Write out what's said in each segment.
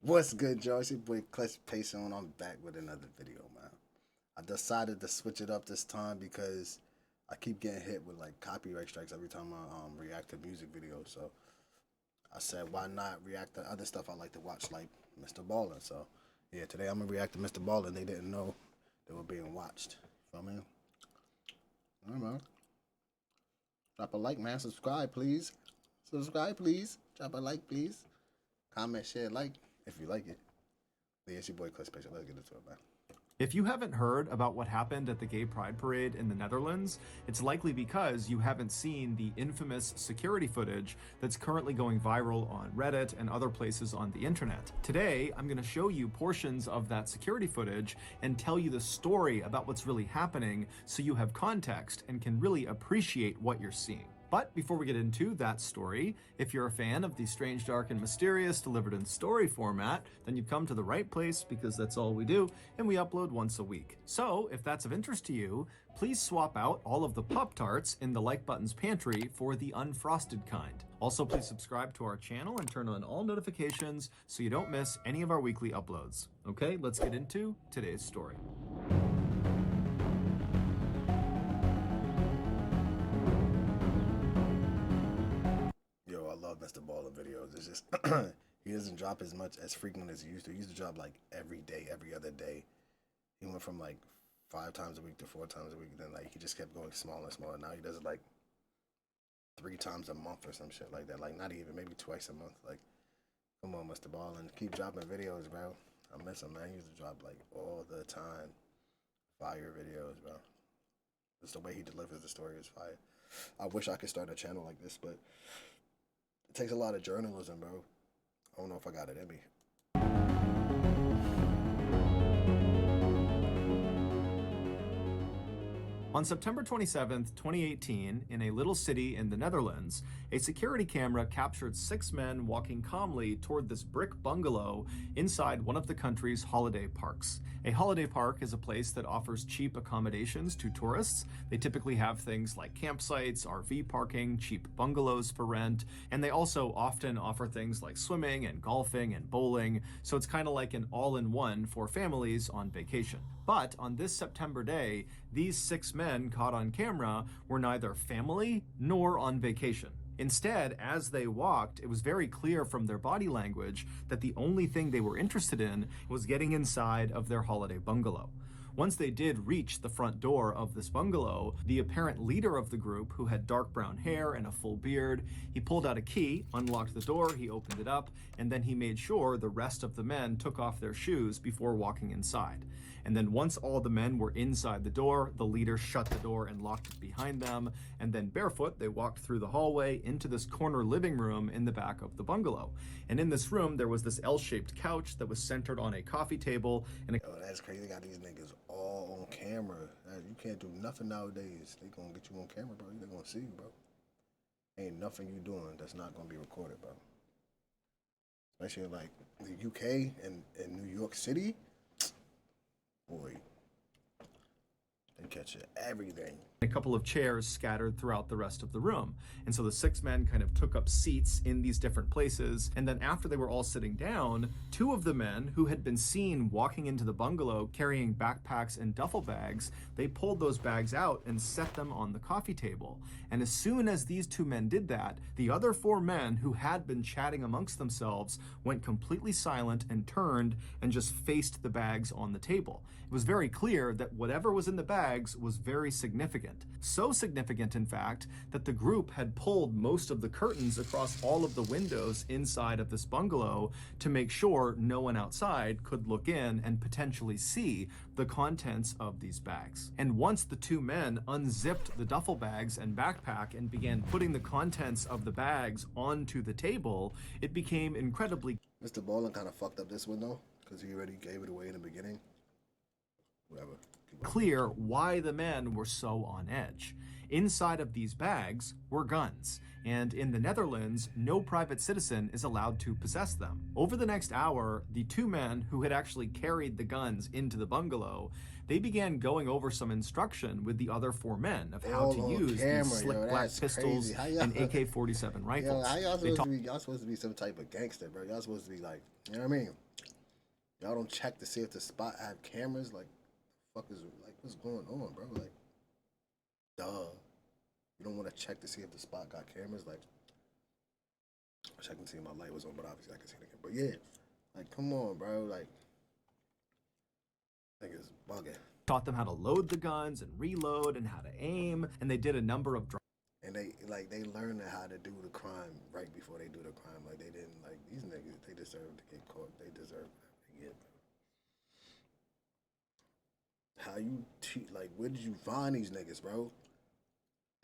What's good, y'all? It's your boy Clutch Payson. I'm back with another video, man. I decided to switch it up this time because I keep getting hit with like copyright strikes every time I react to music videos. So I said, why not react to other stuff I like to watch, like mrballen. So yeah, today I'm gonna react to mrballen. They didn't know they were being watched. Feel me? All right, man. Drop a like, man. Subscribe, please. Subscribe, please. Drop a like, please. Comment, share, like if you like it. Yeah, it's your boy Clutch Payson. Let's get into it, man. If you haven't heard about what happened at the Gay Pride Parade in the Netherlands, it's likely because you haven't seen the infamous security footage that's currently going viral on Reddit and other places on the internet. Today, I'm going to show you portions of that security footage and tell you the story about what's really happening so you have context and can really appreciate what you're seeing. But before we get into that story, if you're a fan of the strange, dark, and mysterious delivered in story format, then you've come to the right place because that's all we do, and we upload once a week. So if that's of interest to you, please swap out all of the Pop-Tarts in the like button's pantry for the unfrosted kind. Also, please subscribe to our channel and turn on all notifications so you don't miss any of our weekly uploads. Okay, let's get into today's story. Yo, I love mrballen videos. It's just he doesn't drop as much as frequent as he used to. He used to drop like every day, every other day. He went from like 5 times a week to 4 times a week. Then like he just kept going smaller and smaller. Now he does it like 3 times a month or some shit like that. Like not even, maybe twice a month. Like, come on, mrballen, keep dropping videos, bro. I miss him, man. He used to drop like all the time. Fire videos, bro. Just the way he delivers the story is fire. I wish I could start a channel like this, but it takes a lot of journalism, bro. I don't know if I got it in me. On September 27th, 2018, in a little city in the Netherlands, a security camera captured 6 men walking calmly toward this brick bungalow inside one of the country's holiday parks. A holiday park is a place that offers cheap accommodations to tourists. They typically have things like campsites, RV parking, cheap bungalows for rent, and they also often offer things like swimming and golfing and bowling, so it's kind of like an all-in-one for families on vacation. But on this September day, these 6 men caught on camera were neither family nor on vacation. Instead, as they walked, it was very clear from their body language that the only thing they were interested in was getting inside of their holiday bungalow. Once they did reach the front door of this bungalow, the apparent leader of the group, who had dark brown hair and a full beard, he pulled out a key, unlocked the door, he opened it up, and then he made sure the rest of the men took off their shoes before walking inside. And then once all the men were inside the door, the leader shut the door and locked it behind them, and then barefoot, they walked through the hallway into this corner living room in the back of the bungalow. And in this room, there was this L-shaped couch that was centered on a coffee table and a... Yo, that's crazy. They got these niggas all on camera. You can't do nothing nowadays. They gonna get you on camera, bro. They gonna see you, bro. Ain't nothing you doing that's not gonna be recorded, bro. Especially in like the UK and in New York City. Boy, they catch everything. A couple of chairs scattered throughout the rest of the room. And so the 6 men kind of took up seats in these different places. And then after they were all sitting down, 2 of the men who had been seen walking into the bungalow carrying backpacks and duffel bags, they pulled those bags out and set them on the coffee table. And as soon as these 2 men did that, the other 4 men who had been chatting amongst themselves went completely silent and turned and just faced the bags on the table. It was very clear that whatever was in the bags was very significant. So significant, in fact, that the group had pulled most of the curtains across all of the windows inside of this bungalow to make sure no one outside could look in and potentially see the contents of these bags. And once the 2 men unzipped the duffel bags and backpack and began putting the contents of the bags onto the table, it became incredibly... mrballen kind of fucked up this one though, because he already gave it away in the beginning. Whatever. clear why the men were so on edge. Inside of these bags were guns, and in the Netherlands, no private citizen is allowed to possess them. Over the next hour, the two men who had actually carried the guns into the bungalow, they began going over some instruction with the other four men of how to use these slick black pistols and AK-47 rifles. Yo, how y'all supposed to be? Y'all supposed to be some type of gangster, bro. Y'all supposed to be like, you know what I mean? Y'all don't check to see if the spot have cameras. Like, fuck is like, what's going on, bro? Like, duh. You don't want to check to see if the spot got cameras. Like, I wish I can see if my light was on, but obviously I can see it again. But yeah, like, come on, bro. Like, I think it's bugging. Taught them how to load the guns and reload and how to aim, and they did a number of and they learned how to do the crime right before they do the crime. Like, they didn't, like, these niggas, they deserve to get caught. They deserve to get. How you like, where did you find these niggas, bro?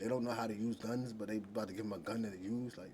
They don't know how to use guns, but they about to give them a gun to use. Like,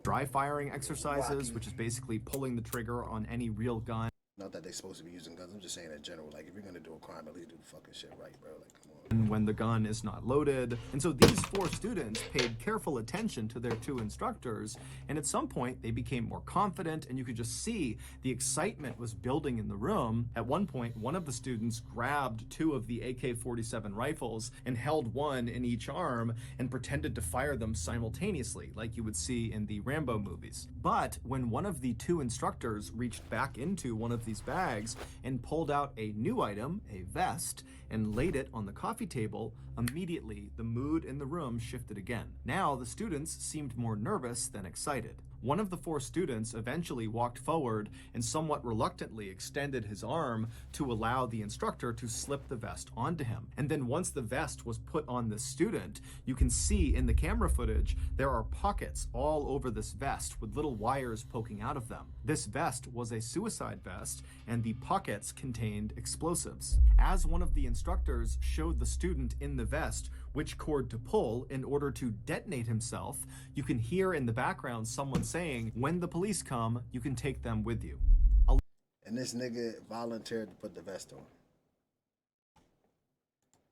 dry firing exercises, which is basically pulling the trigger on any real gun. Not that they're supposed to be using guns. I'm just saying in general. Like, if you're gonna do a crime, at least do the fucking shit right, bro. Like, come on. When the gun is not loaded. And so these four students paid careful attention to their two instructors, and at some point they became more confident, and you could just see the excitement was building in the room. At one point, one of the students grabbed two of the AK-47 rifles and held one in each arm and pretended to fire them simultaneously, like you would see in the Rambo movies. But when one of the two instructors reached back into one of these bags and pulled out a new item, a vest, and laid it on the coffee table, immediately the mood in the room shifted again. Now the students seemed more nervous than excited. One of the four students eventually walked forward and somewhat reluctantly extended his arm to allow the instructor to slip the vest onto him. And then once the vest was put on the student, you can see in the camera footage, there are pockets all over this vest with little wires poking out of them. This vest was a suicide vest, and the pockets contained explosives. As one of the instructors showed the student in the vest which cord to pull in order to detonate himself, you can hear in the background someone saying, "When the police come, you can take them with you." And this nigga volunteered to put the vest on.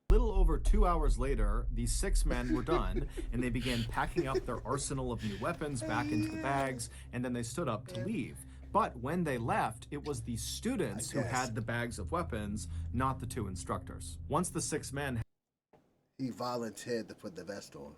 A little over 2 hours later, these six men were done, and they began packing up their arsenal of new weapons back into the bags, and then they stood up to leave. But when they left, it was the students who had the bags of weapons, not the two instructors. Once the six men He volunteered to put the vest on.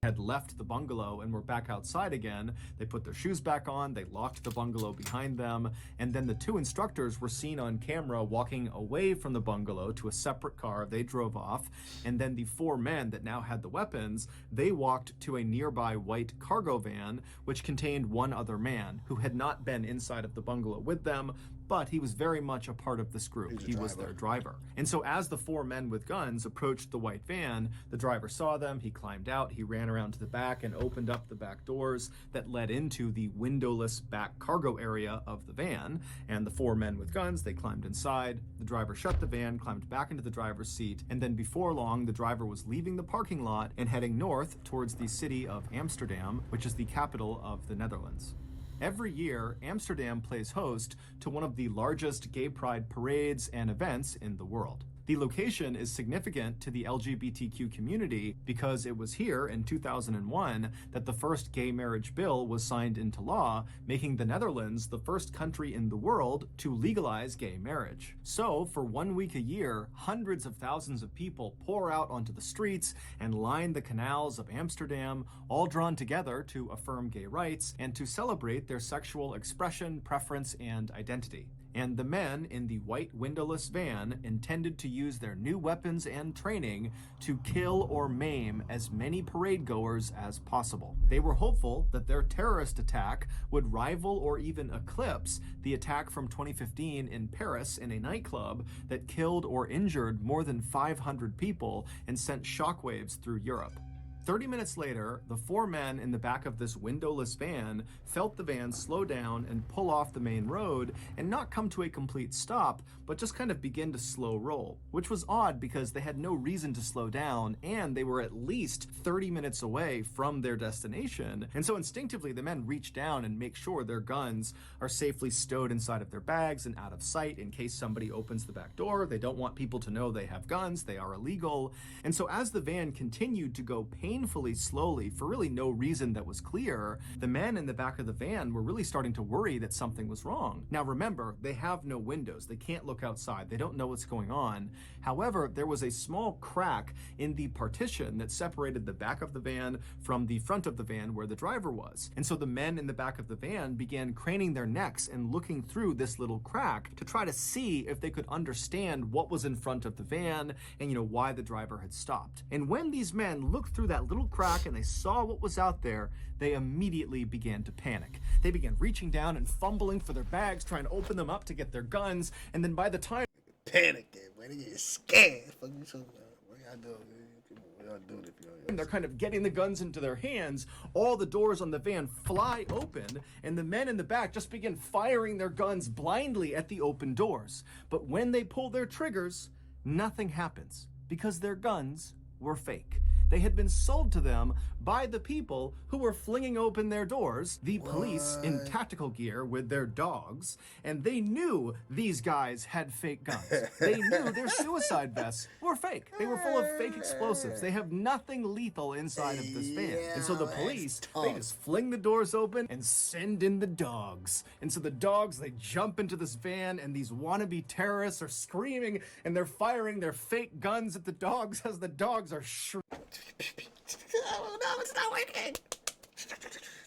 Had left the bungalow and were back outside again, they put their shoes back on, they locked the bungalow behind them, and then the two instructors were seen on camera walking away from the bungalow to a separate car. They drove off, and then the four men that now had the weapons, they walked to a nearby white cargo van, which contained one other man who had not been inside of the bungalow with them, but he was very much a part of this group. He was their driver. And so as the four men with guns approached the white van, the driver saw them, he climbed out, he ran around to the back and opened up the back doors that led into the windowless back cargo area of the van. And the four men with guns, they climbed inside, the driver shut the van, climbed back into the driver's seat, and then before long, the driver was leaving the parking lot and heading north towards the city of Amsterdam, which is the capital of the Netherlands. Every year, Amsterdam plays host to one of the largest gay pride parades and events in the world. The location is significant to the LGBTQ community because it was here in 2001 that the first gay marriage bill was signed into law, making the Netherlands the first country in the world to legalize gay marriage. So, for 1 week a year, hundreds of thousands of people pour out onto the streets and line the canals of Amsterdam, all drawn together to affirm gay rights and to celebrate their sexual expression, preference, and identity. And the men in the white windowless van intended to use their new weapons and training to kill or maim as many parade goers as possible. They were hopeful that their terrorist attack would rival or even eclipse the attack from 2015 in Paris in a nightclub that killed or injured more than 500 people and sent shockwaves through Europe. 30 minutes later, the 4 men in the back of this windowless van felt the van slow down and pull off the main road and not come to a complete stop, but just kind of begin to slow roll, which was odd because they had no reason to slow down and they were at least 30 minutes away from their destination. And so instinctively, the men reach down and make sure their guns are safely stowed inside of their bags and out of sight in case somebody opens the back door. They don't want people to know they have guns. They are illegal. And so as the van continued to go painfully slowly for really no reason that was clear, the men in the back of the van were really starting to worry that something was wrong. Now remember, they have no windows. They can't look outside. They don't know what's going on. However, there was a small crack in the partition that separated the back of the van from the front of the van where the driver was. And so the men in the back of the van began craning their necks and looking through this little crack to try to see if they could understand what was in front of the van and, why the driver had stopped. And when these men looked through that little crack and they saw what was out there, they immediately began to panic. They began reaching down and fumbling for their bags, trying to open them up to get their guns. And then by the time panicking, man, they get scared. Fuck you talking about? What y'all doing? What y'all doing if y'all? They're kind of getting the guns into their hands, all the doors on the van fly open, and the men in the back just begin firing their guns blindly at the open doors. But when they pull their triggers, nothing happens because their guns were fake. They had been sold to them by the people who were flinging open their doors, the police in tactical gear with their dogs, and they knew these guys had fake guns. They knew their suicide vests were fake. They were full of fake explosives. They have nothing lethal inside of this van. And so the police, they just fling the doors open and send in the dogs. And so the dogs, they jump into this van, and these wannabe terrorists are screaming, and they're firing their fake guns at the dogs as the dogs are Oh no, it's not working.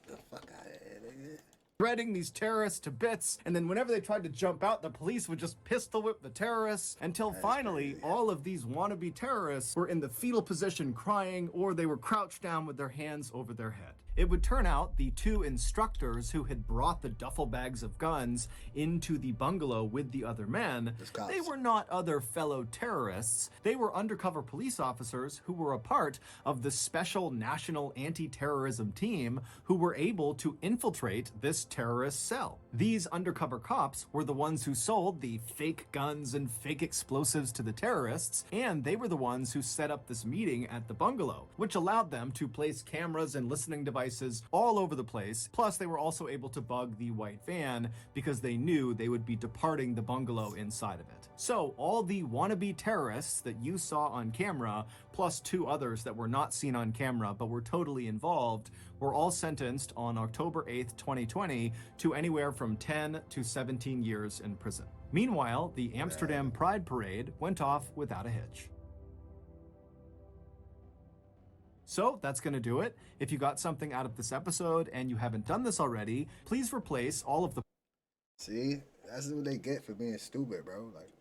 The fuck out of here, nigga. shredding these terrorists to bits, and then whenever they tried to jump out, the police would just pistol whip the terrorists until finally all of these wannabe terrorists were in the fetal position crying, or they were crouched down with their hands over their head. It would turn out the 2 instructors who had brought the duffel bags of guns into the bungalow with the other men, they were not other fellow terrorists. They were undercover police officers who were a part of the special national anti-terrorism team who were able to infiltrate this terrorist cell. These undercover cops were the ones who sold the fake guns and fake explosives to the terrorists, and they were the ones who set up this meeting at the bungalow, which allowed them to place cameras and listening devices all over the place. Plus, they were also able to bug the white van because they knew they would be departing the bungalow inside of it. So all the wannabe terrorists that you saw on camera, plus 2 others that were not seen on camera but were totally involved, were all sentenced on October 8th, 2020 to anywhere from 10 to 17 years in prison. Meanwhile, the Amsterdam Pride Parade went off without a hitch. So that's going to do it. If you got something out of this episode and you haven't done this already, please replace all of the... See, that's what they get for being stupid, bro. Like,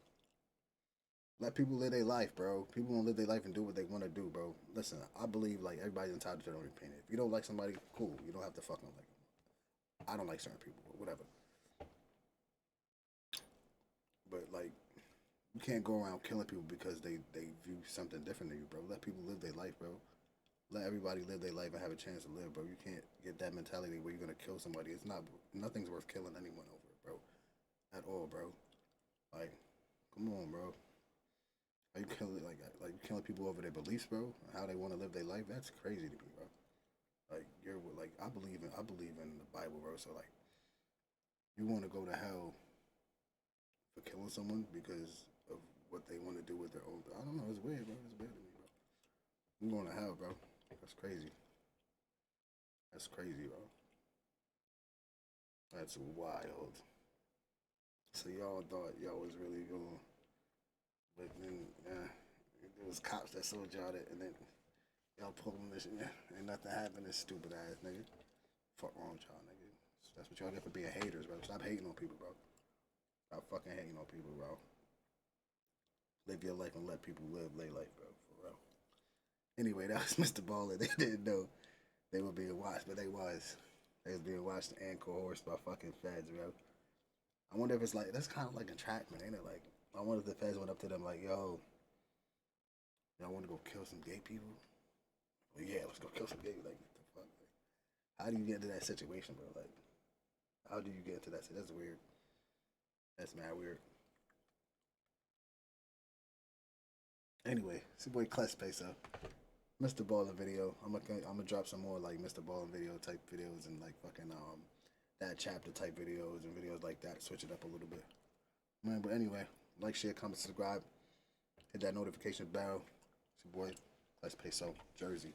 let people live their life, bro. People want to live their life and do what they want to do, bro. Listen, I believe, like, everybody's entitled to their own opinion. If you don't like somebody, cool. You don't have to fucking like them. I don't like certain people, but whatever. But, like, you can't go around killing people because they view something different than you, bro. Let people live their life, bro. Let everybody live their life and have a chance to live, bro. You can't get that mentality where you're gonna kill somebody. It's not, nothing's worth killing anyone over, bro. At all, bro. Like, come on, bro. Are you killing like you killing people over their beliefs, bro? How they want to live their life? That's crazy to me, bro. Like I believe in the Bible, bro. So like, you want to go to hell for killing someone because of what they want to do with their own? I don't know. It's weird, bro. It's weird to me, bro. I'm going to hell, bro. That's crazy. That's crazy, bro. That's wild. So y'all thought y'all was really going, but then there was cops that sold y'all that, and then y'all pulled them this, and nothing happened. This stupid ass nigga. Fuck wrong with y'all, nigga. That's what y'all get for being haters, bro. Stop hating on people, bro. Stop fucking hating on people, bro. Live your life and let people live their life, bro. For real. Anyway, that was Mr. Baller. They didn't know they were being watched, but they was. They was being watched and coerced by fucking feds, bro. I wonder if it's like, that's kind of like entrapment, ain't it? Like, I wonder if the feds went up to them like, yo, y'all want to go kill some gay people? Well, yeah, let's go kill some gay. Like, what the fuck? Like, how do you get into that situation, bro? Like, how do you get into that? That's weird. That's mad weird. Anyway, it's your boy Kless Peso. Mr. Ballin video. I'm gonna drop some more like Mr. Ballin video type videos and like fucking that chapter type videos and videos like that. Switch it up a little bit. Man, but anyway, like, share, comment, subscribe, hit that notification bell. It's your boy Kless Peso, Jersey.